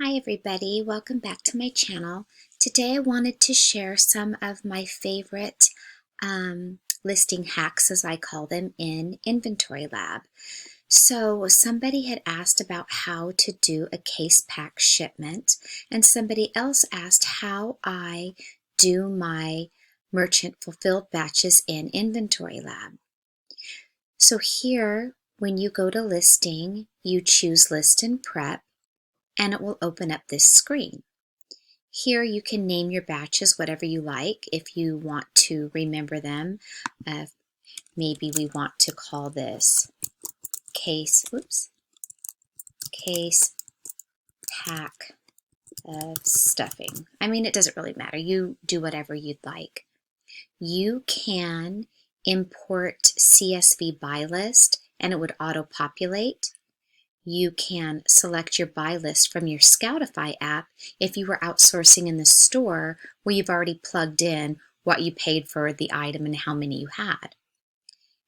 Hi everybody, welcome back to my channel. Today I wanted to share some of my favorite listing hacks, as I call them, in Inventory Lab. So somebody had asked about how to do a case pack shipment, and somebody else asked how I do my merchant fulfilled batches in Inventory Lab. So here, when you go to listing, you choose list and prep, and it will open up this screen. Here you can name your batches whatever you like if you want to remember them. Maybe we want to call this case pack of stuffing. I mean, it doesn't really matter. You do whatever you'd like. You can import CSV by list and it would auto-populate. You can select your buy list from your Scoutify app if you were outsourcing in the store where you've already plugged in what you paid for the item and how many you had.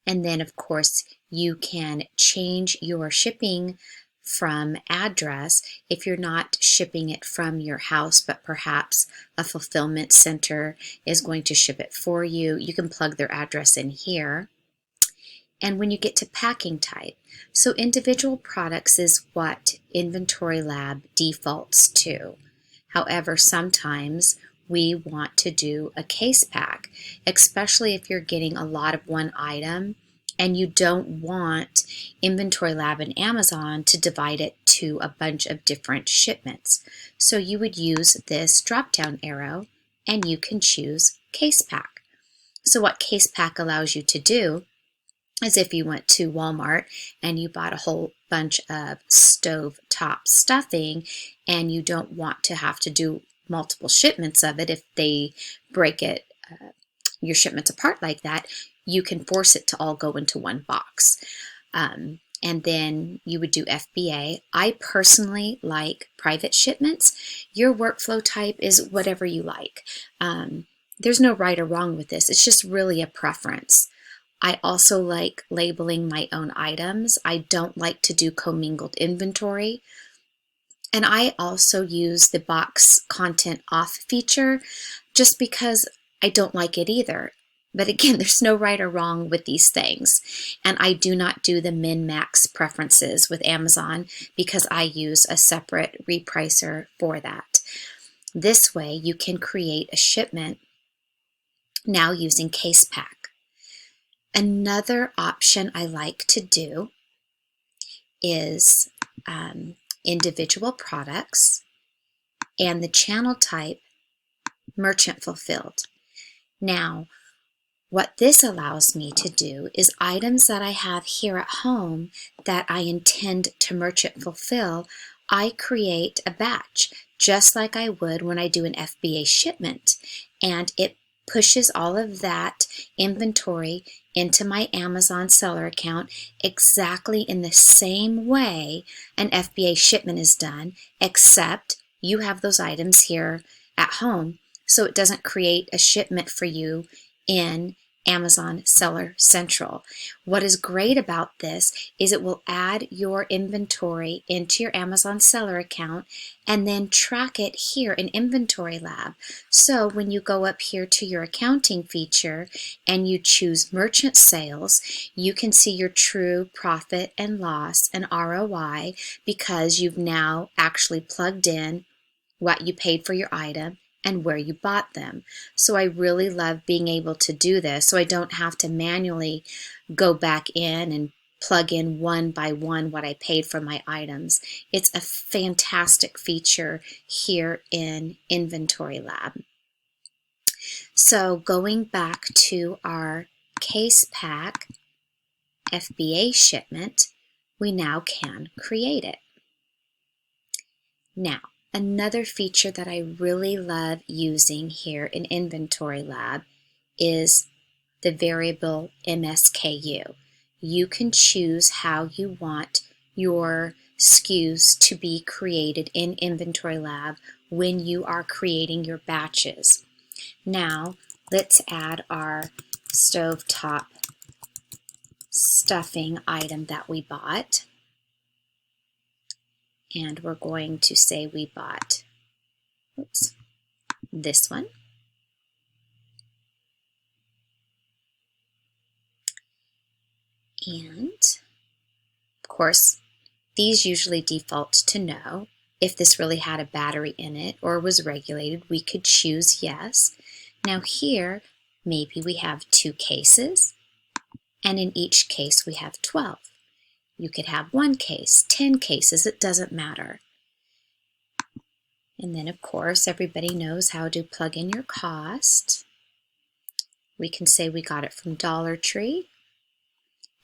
And then, of course, you can change your shipping from address if you're not shipping it from your house, but perhaps a fulfillment center is going to ship it for you. You can plug their address in here. And when you get to packing type, so individual products is what Inventory Lab defaults to. However, sometimes we want to do a case pack, especially if you're getting a lot of one item and you don't want Inventory Lab and Amazon to divide it to a bunch of different shipments. So you would use this drop-down arrow and you can choose case pack. So what case pack allows you to do as if you went to Walmart and you bought a whole bunch of stove top stuffing and you don't want to have to do multiple shipments of it. If they break it, your shipments apart like that, you can force it to all go into one box. And then you would do FBA. I personally like private shipments. Your workflow type is whatever you like. There's no right or wrong with this. It's just really a preference. I also like labeling my own items. I don't like to do commingled inventory. And I also use the box content off feature just because I don't like it either. But again, there's no right or wrong with these things. And I do not do the min-max preferences with Amazon because I use a separate repricer for that. This way you can create a shipment now using case pack. Another option I like to do is individual products and the channel type merchant fulfilled. Now, what this allows me to do is items that I have here at home that I intend to merchant fulfill, I create a batch just like I would when I do an FBA shipment, and it pushes all of that inventory into my Amazon seller account exactly in the same way an FBA shipment is done, except you have those items here at home, so it doesn't create a shipment for you in Amazon Seller Central. What is great about this is it will add your inventory into your Amazon Seller account and then track it here in Inventory Lab. So when you go up here to your accounting feature and you choose merchant sales, you can see your true profit and loss and ROI because you've now actually plugged in what you paid for your item and where you bought them. So I really love being able to do this so I don't have to manually go back in and plug in one by one what I paid for my items. It's a fantastic feature here in Inventory Lab. So going back to our case pack FBA shipment, we now can create it. Now, another feature that I really love using here in Inventory Lab is the variable MSKU. You can choose how you want your SKUs to be created in Inventory Lab when you are creating your batches. Now, let's add our stovetop stuffing item that we bought. and we're going to say we bought, oops, this one. And of course, these usually default to no. If this really had a battery in it or was regulated, we could choose yes. Now here, maybe we have 2 cases, and in each case we have 12. You could have 1 case, 10 cases, it doesn't matter. And then of course, everybody knows how to plug in your cost. We can say we got it from Dollar Tree.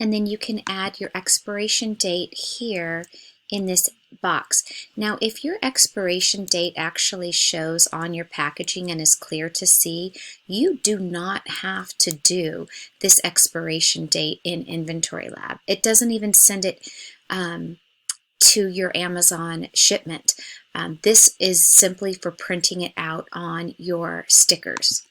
And then you can add your expiration date here in this box. Now, if your expiration date actually shows on your packaging and is clear to see, you do not have to do this expiration date in Inventory Lab. It doesn't even send it to your Amazon shipment. This is simply for printing it out on your stickers.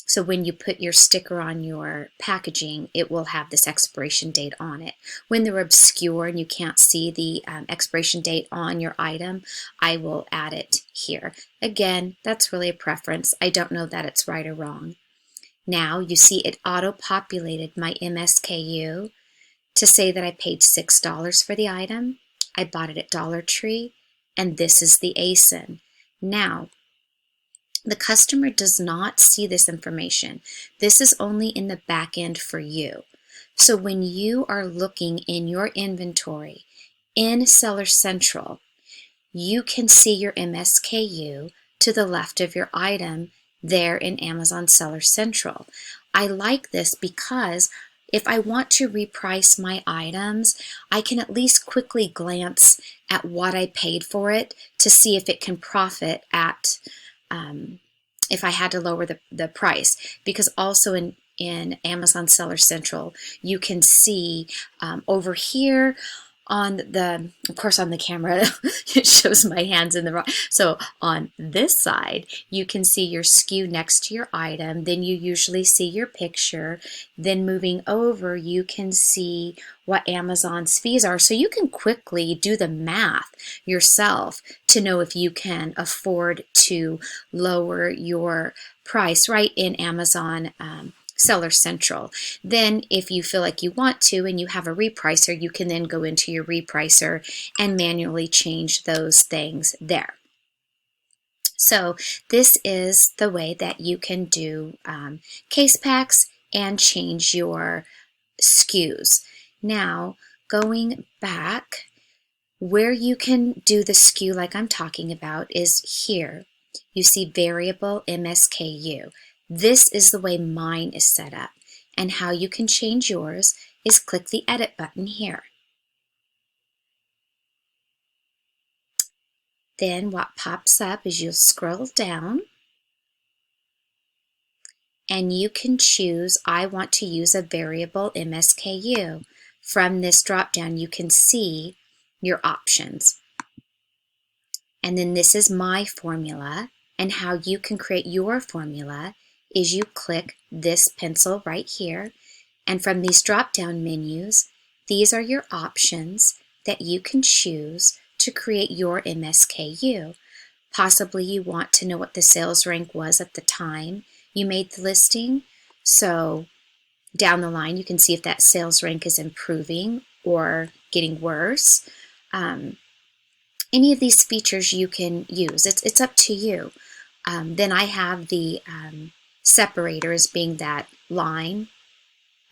So when you put your sticker on your packaging, it will have this expiration date on it. When they're obscure and you can't see the expiration date on your item, I will add it here. Again, that's really a preference. I don't know that it's right or wrong. Now you see it auto-populated my MSKU to say that I paid $6 for the item. I bought it at Dollar Tree, and this is the ASIN. Now, the customer does not see this information. This is only in the back end for you. So when you are looking in your inventory in Seller Central, you can see your MSKU to the left of your item there in Amazon Seller Central. I like this because if I want to reprice my items, I can at least quickly glance at what I paid for it to see if it can profit at if I had to lower the price, because also in Amazon Seller Central, you can see over here on of course on the camera, it shows my hands in the wrong. So on this side, you can see your SKU next to your item. Then you usually see your picture. Then moving over, you can see what Amazon's fees are. So you can quickly do the math yourself to know if you can afford to lower your price right in Amazon Seller Central. Then if you feel like you want to and you have a repricer, you can then go into your repricer and manually change those things there. So this is the way that you can do case packs and change your SKUs. Now, going back, where you can do the SKU like I'm talking about is here. You see variable MSKU. This is the way mine is set up, and how you can change yours is click the edit button here. Then what pops up is you'll scroll down and you can choose, I want to use a variable MSKU. From this drop down you can see your options. And then this is my formula, and how you can create your formula is you click this pencil right here, and from these drop-down menus, these are your options that you can choose to create your MSKU. Possibly you want to know what the sales rank was at the time you made the listing, so down the line you can see if that sales rank is improving or getting worse. Any of these features you can use. It's up to you. Then I have the separator as being that line,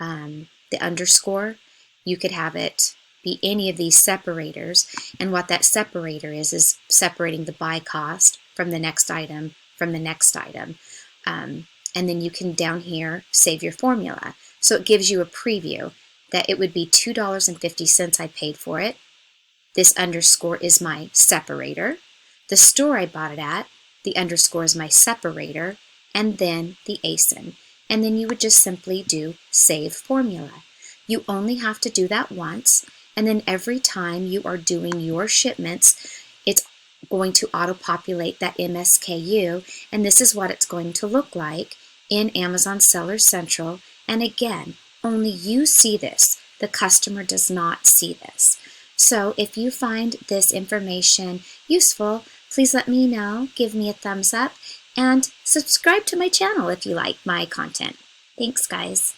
the underscore. You could have it be any of these separators, and what that separator is separating the buy cost from the next item from the next item. And then you can down here save your formula. So it gives you a preview that it would be $2.50 I paid for it. This underscore is my separator. The store I bought it at, the underscore is my separator, and then the ASIN. And then you would just simply do save formula. You only have to do that once, and then every time you are doing your shipments, it's going to auto-populate that MSKU, and this is what it's going to look like in Amazon Seller Central. And again, only you see this. The customer does not see this. So if you find this information useful, please let me know, give me a thumbs up, and subscribe to my channel if you like my content. Thanks, guys.